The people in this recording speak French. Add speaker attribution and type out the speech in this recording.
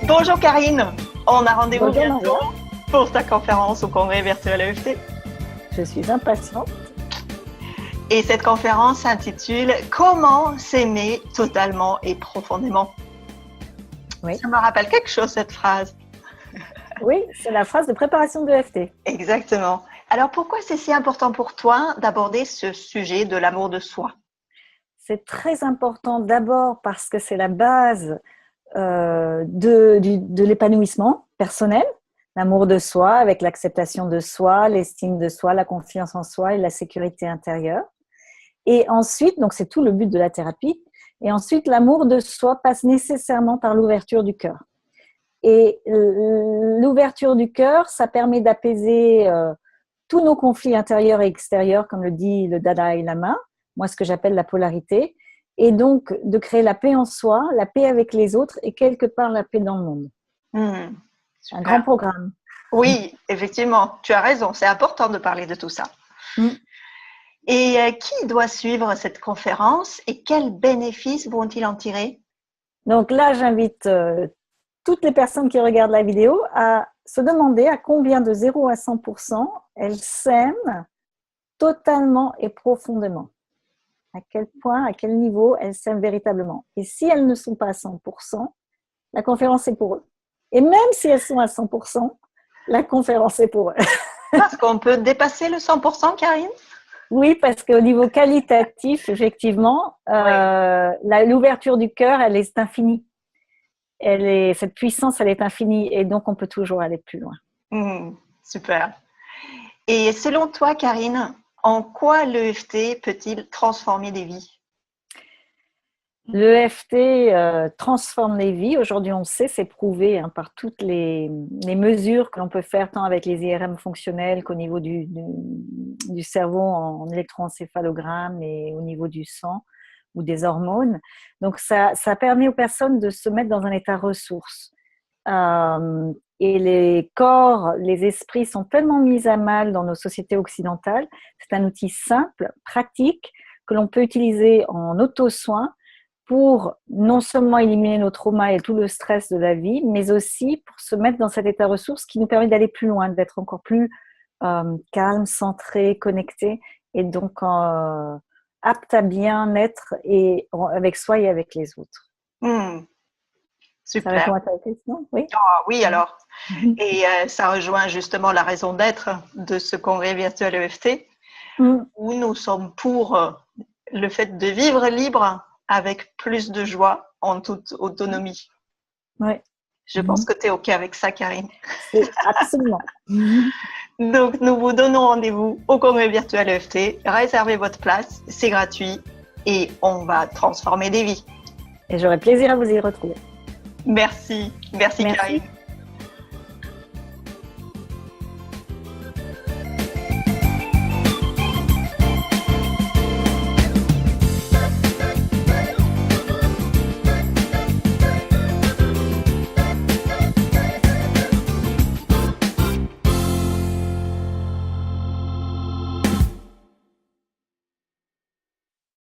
Speaker 1: Bonjour Karine, on a rendez-vous
Speaker 2: Bonjour
Speaker 1: bientôt
Speaker 2: Maria,
Speaker 1: pour ta conférence au congrès virtuel EFT.
Speaker 2: je suis impatiente.
Speaker 1: Et cette conférence s'intitule « Comment s'aimer totalement et profondément ».
Speaker 2: Oui.
Speaker 1: Ça me rappelle quelque chose cette phrase.
Speaker 2: Oui, c'est la phrase de préparation de l'EFT.
Speaker 1: Exactement. Alors pourquoi c'est si important pour toi d'aborder ce sujet de l'amour de soi?
Speaker 2: C'est très important d'abord parce que c'est la base de l'épanouissement personnel, l'amour de soi avec l'acceptation de soi, l'estime de soi, la confiance en soi et la sécurité intérieure. Et ensuite, donc c'est tout le but de la thérapie, et ensuite l'amour de soi passe nécessairement par l'ouverture du cœur. Et l'ouverture du cœur, ça permet d'apaiser tous nos conflits intérieurs et extérieurs, comme le dit le Dalai Lama, moi ce que j'appelle la polarité, et donc de créer la paix en soi, la paix avec les autres et quelque part la paix dans le monde. Un grand programme.
Speaker 1: Oui, effectivement, tu as raison, c'est important de parler de tout ça. Et qui doit suivre cette conférence et quels bénéfices vont-ils en tirer?
Speaker 2: Donc là, j'invite toutes les personnes qui regardent la vidéo à se demander à combien de 0 à 100% elles s'aiment totalement et profondément. À quel point, à quel niveau elles s'aiment véritablement. Et si elles ne sont pas à 100%, la conférence est pour eux. Et même si elles sont à 100%, la conférence est pour eux.
Speaker 1: Parce qu'on peut dépasser le 100%, Karine?
Speaker 2: Oui, parce qu'au niveau qualitatif, effectivement, l'ouverture du cœur, elle est infinie. Cette puissance, elle est infinie et donc on peut toujours aller plus loin.
Speaker 1: Super. Et selon toi, Karine, en quoi l'EFT peut-il transformer des vies?
Speaker 2: L'EFT transforme les vies. Aujourd'hui, on sait, c'est prouvé par toutes les mesures que l'on peut faire, tant avec les IRM fonctionnels qu'au niveau du cerveau en électroencéphalogramme et au niveau du sang ou des hormones. Donc, ça permet aux personnes de se mettre dans un état ressource. Et les corps, les esprits sont tellement mis à mal dans nos sociétés occidentales. C'est un outil simple, pratique, que l'on peut utiliser en auto-soin pour non seulement éliminer nos traumas et tout le stress de la vie, mais aussi pour se mettre dans cet état ressource qui nous permet d'aller plus loin, d'être encore plus calme, centré, connecté, et donc apte à bien être avec soi et avec les autres.
Speaker 1: Super.
Speaker 2: Ça répond à ta question? Oui.
Speaker 1: Oui, alors. Et ça rejoint justement la raison d'être de ce congrès virtuel EFT, où nous sommes pour le fait de vivre libre avec plus de joie en toute autonomie.
Speaker 2: Oui.
Speaker 1: Je pense que tu es OK avec ça, Karine.
Speaker 2: Absolument.
Speaker 1: Donc, nous vous donnons rendez-vous au congrès virtuel EFT. Réservez votre place, c'est gratuit et on va transformer des vies.
Speaker 2: Et j'aurai plaisir à vous y retrouver.
Speaker 1: Merci. Merci. Karine.